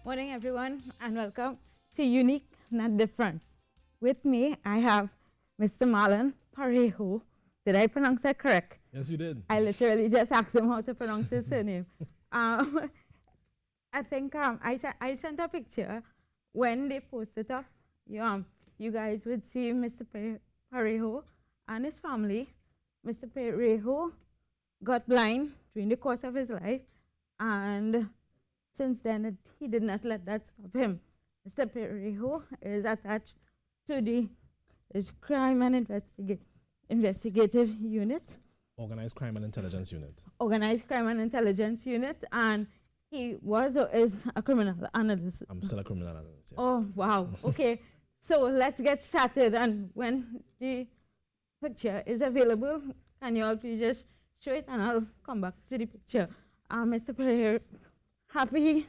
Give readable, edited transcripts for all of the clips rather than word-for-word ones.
Morning, everyone, and welcome to Unique, Not Different. With me, I have Mr. Marlon Parieaho. Did I pronounce that correct? Yes, you did. I literally just asked him how to pronounce his surname. I think I sent a picture. When they posted up, you guys would see Mr. Parieaho and his family. Mr. Parieaho got blind during the course of his life, and since then, he did not let that stop him. Mr. Parieaho is attached to the Crime and Investigative Unit. Organized Crime and Intelligence Unit. Organized Crime and Intelligence Unit, and he was or is a criminal analyst. I'm still a criminal analyst, yes. Oh, wow. Okay, so let's get started. And when the picture is available, can you all please just show it, and I'll come back to the picture. Mr. Parieaho, happy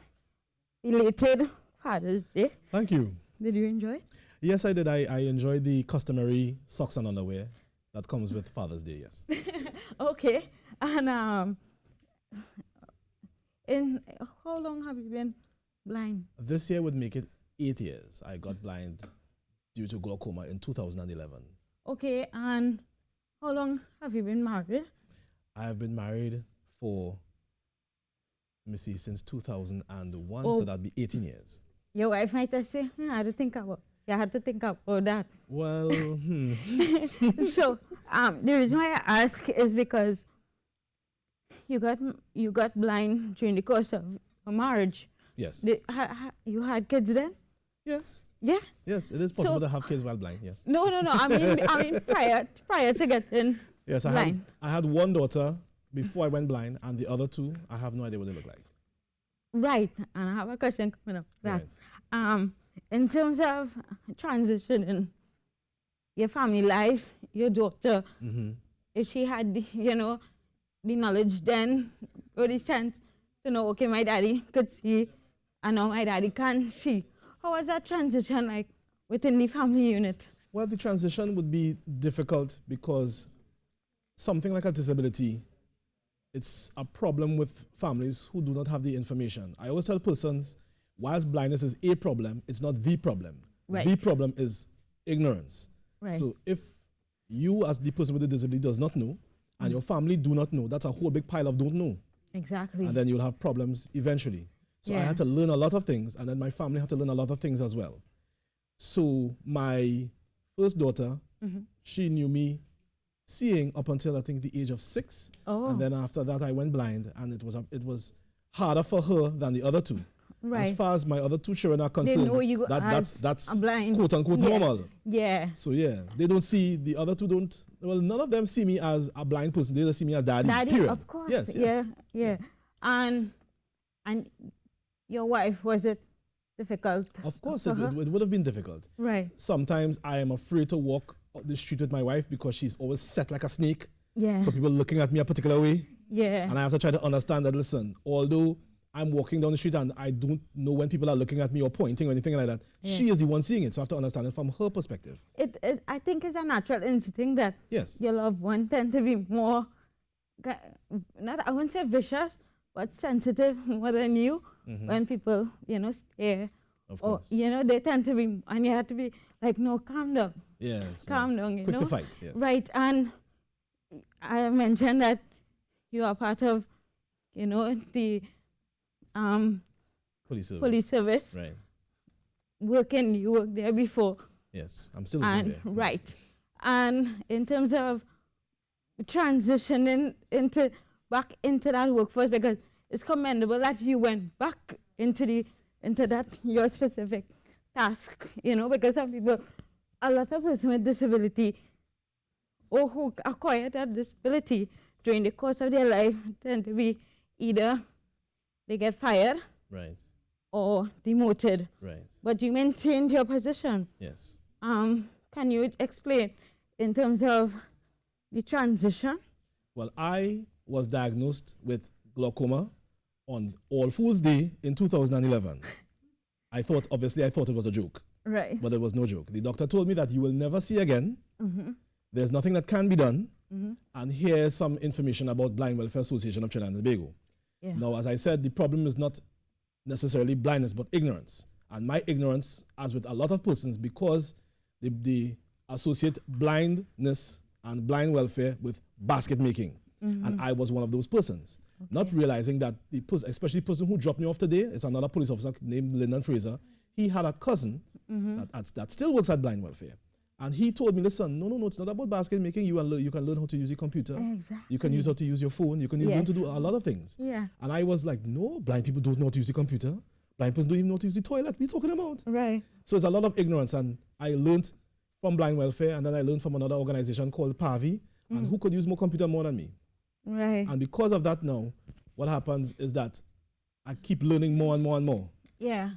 belated Father's Day. Thank you. Did you enjoy it? Yes, I did. I enjoyed the customary socks and underwear that comes with Father's Day, yes. Okay. And in how long have you been blind? This year would make it 8 years. I got blind due to glaucoma in 2011. Okay, and how long have you been married? I have been married for, let me see, since 2001, Oh. so that'd be 18 years. Your wife might have said, I had to think about that. Well, So the reason why I ask is because you got blind during the course of a marriage. yes. You had kids then? Yes. Yeah. Yes, it is possible to have kids while blind, yes. No. I mean prior to getting Yes, blind. I had one daughter before I went blind, and the other two, I have no idea what they look like. Right, and I have a question coming up. That Right. in terms of transitioning your family life, your daughter, Mm-hmm. if she had the knowledge then or the sense to know, okay, my daddy could see, and now my daddy can't see. How was that transition like within the family unit? Well, the transition would be difficult because something like a disability, it's a problem with families who do not have the information. I always tell persons, whilst blindness is a problem, it's not the problem. Right. The problem is ignorance. Right. So if you as the person with the disability does not know, and your family do not know, that's a whole big pile of don't know. Exactly. And then you'll have problems eventually. So I Yeah. had to learn a lot of things, and then my family had to learn a lot of things as well. So my first daughter, Mhm. she knew me seeing up until I think the age of 6. Oh. And then after that I went blind, and it was harder for her than the other two. Right. As far as my other two children are concerned, know you that's a blind. quote unquote Yeah. normal. Yeah. So yeah, they don't see, the other two don't, well, none of them see me as a blind person. They just see me as daddy, period. Of course. Yes, Yeah. And your wife, was it difficult? Of course, for it her? would have been difficult. Right. Sometimes I am afraid to walk up the street with my wife because she's always set like a snake Yeah. for people looking at me a particular way. Yeah. And I have to try to understand that, listen, although I'm walking down the street and I don't know when people are looking at me or pointing or anything like that, Yeah. she is the one seeing it. So I have to understand it from her perspective. It is. I think it's a natural instinct that Yes. your loved one tend to be more, I wouldn't say vicious, but sensitive more than you. When people, stare, Of or course. they tend to be, and you have to be like, no, calm down, Yes. calm yes. down, Quick to fight, yes. Right, and I mentioned that you are part of, the Police service. police service. Right. You worked there before. Yes. I'm still working there. Right. And in terms of transitioning back into that workforce, because it's commendable that you went back into that your specific task, because some people, a lot of persons with disability or who acquire that disability during the course of their life tend to be either they get fired Right. or demoted. Right. But you maintained your position. Yes. Can you explain in terms of the transition? Well, I was diagnosed with glaucoma on All Fool's Day in 2011. I thought it was a joke, Right. but it was no joke. The doctor told me that you will never see again. Mm-hmm. There's nothing that can be done. Mm-hmm. And here's some information about Blind Welfare Association of Trinidad and Tobago. Yeah. Now, as I said, the problem is not necessarily blindness, but ignorance. And my ignorance, as with a lot of persons, because they associate blindness and blind welfare with basket making. And I was one of those persons, not realizing that the person, especially the person who dropped me off today, is another police officer named Lyndon Fraser. He had a cousin that still works at blind welfare. And he told me, listen, no, it's not about basket making. You can learn how to use your computer. Exactly. You can use how to use your phone. You can learn to do a lot of things. Yeah. And I was like, no, blind people don't know how to use the computer. Blind people don't even know how to use the toilet. What are you talking about? Right. So it's a lot of ignorance. And I learned from blind welfare, and then I learned from another organization called Parieaho, and who could use more computer more than me. Right. And because of that now, what happens is that I keep learning more and more and more. Yeah.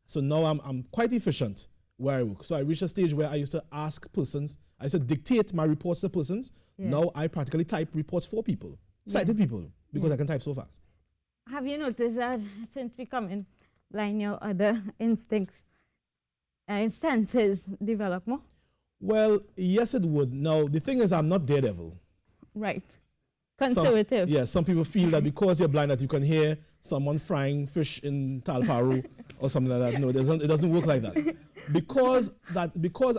So now I'm quite efficient where I work. So I reached a stage where I used to ask persons, I used to dictate my reports to persons. Yeah. Now I practically type reports for people, sighted people, because I can type so fast. Have you noticed that since becoming blind, your other instincts and senses develop more? Well, yes, it would. Now, the thing is, I'm not Daredevil. Right. Conservative. Some people feel that because you're blind that you can hear someone frying fish in Talparu or something like that. No, it doesn't work like that. Because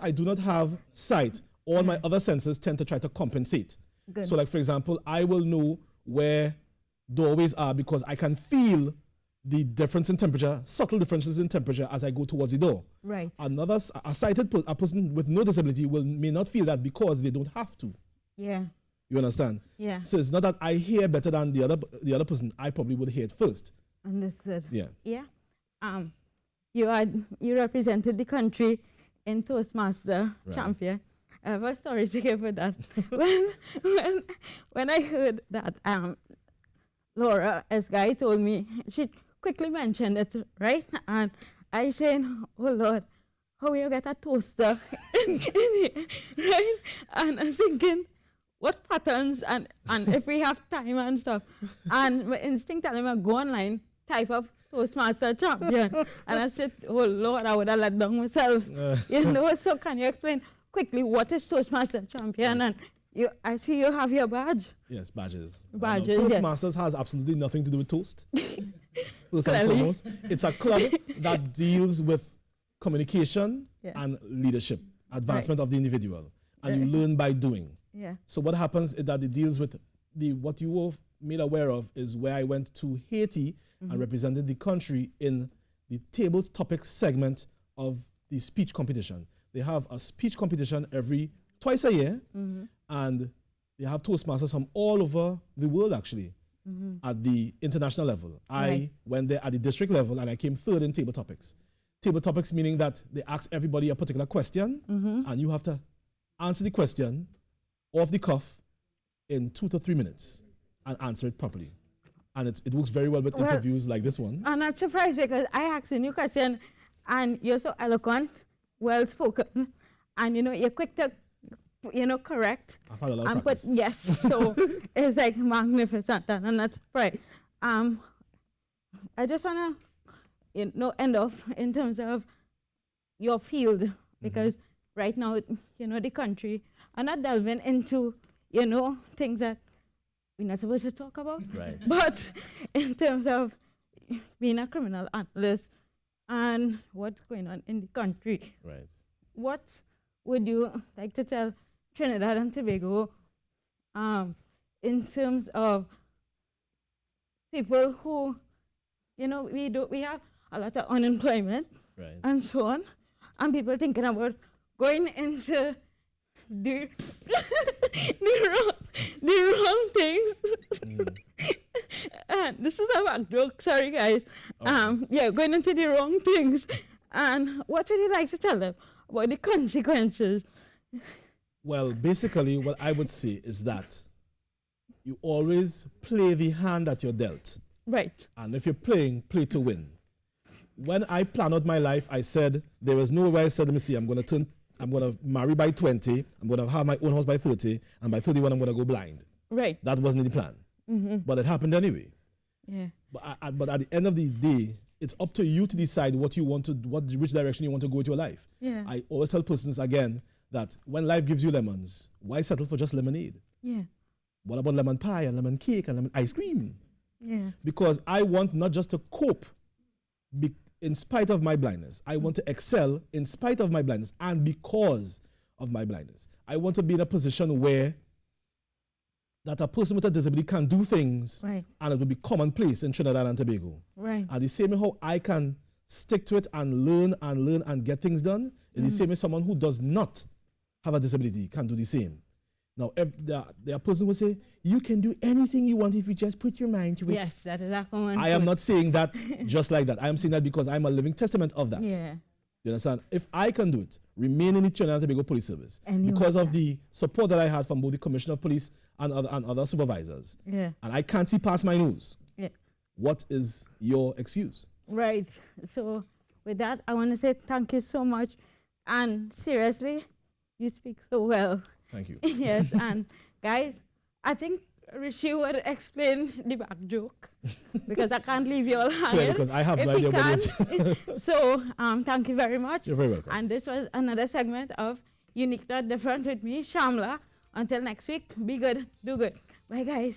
I do not have sight, all my other senses tend to try to compensate. Good. So like, for example, I will know where doorways are because I can feel the difference in temperature, subtle differences in temperature as I go towards the door. Right. A person with no disability may not feel that because they don't have to. Yeah. You understand? Yeah. So it's not that I hear better than the other person. I probably would hear it first. Understood. Yeah. Yeah. You represented the country in Toastmaster champion. I have a story to give for that. when I heard that Laura Esguy told me, she quickly mentioned it, right? And I said, oh Lord, how will you get a toaster in here, right? And I was thinking, what patterns and if we have time and stuff. And my instinct telling me, go online, type up Toastmaster champion. And I said, oh Lord, I would have let down myself. So can you explain quickly what is Toastmaster champion? And I see you have your badge. Yes, badges. Badges. Toastmasters has absolutely nothing to do with toast. First and foremost, it's a club that deals with communication and leadership, advancement of the individual, and you learn by doing. Yeah. So what happens is that it deals with what you were made aware of is where I went to Haiti and represented the country in the tables topics segment of the speech competition. They have a speech competition twice a year, and they have Toastmasters from all over the world actually at the international level. I went there at the district level and I came third in table topics. Table topics meaning that they ask everybody a particular question and you have to answer the question off the cuff in 2 to 3 minutes and answer it properly. And it works very well with interviews like this one. I'm not surprised because I asked a new question and you're so eloquent, well spoken, and you're quick to correct. I've had a lot of practice. Yes, so it's like magnificent and I'm not surprised. I just want to end off in terms of your field because right now, the country are not delving into, things that we're not supposed to talk about. Right. But in terms of being a criminal analyst and what's going on in the country, right. What would you like to tell Trinidad and Tobago in terms of people who, we have a lot of unemployment and so on, and people thinking about going into the wrong things. This is a bad joke, sorry guys. Going into the wrong things. And what would you like to tell them about the consequences? Well, basically what I would say is that you always play the hand that you're dealt. Right. And if you're playing, play to win. When I planned out my life, I said, there was no way I said, let me see, I'm going to marry by 20, I'm going to have my own house by 30, and by 31 I'm going to go blind. Right. That wasn't the plan. But it happened anyway. Yeah. But at the end of the day, it's up to you to decide which direction you want to go with your life. Yeah. I always tell persons again that when life gives you lemons, why settle for just lemonade? Yeah. What about lemon pie and lemon cake and lemon ice cream? Yeah. Because I want not just to cope in spite of my blindness. I want to excel in spite of my blindness and because of my blindness. I want to be in a position where that a person with a disability can do things Right. and it will be commonplace in Trinidad and Tobago. Right. And the same way how I can stick to it and learn and get things done is the same way someone who does not have a disability can do the same. Now, if there are persons who say, you can do anything you want if you just put your mind to it. Yes, that is a common. I am not saying that just like that. I am saying that because I'm a living testament of that. Yeah. You understand? If I can do it, remain in the Trinidad and Tobago Police Service And you because will. of the support that I had from both the Commissioner of Police and other supervisors, Yeah. and I can't see past my nose, Yeah. what is your excuse? Right. So with that, I want to say thank you so much. And seriously, you speak so well. Thank you. Yes. And guys, I think Rishi would explain the back joke because I can't leave you all hanging. Because I have if no he idea what it is. can. So thank you very much. You're very welcome. And this was another segment of Unique Not Different with me, Shamla. Until next week, be good, do good. Bye, guys.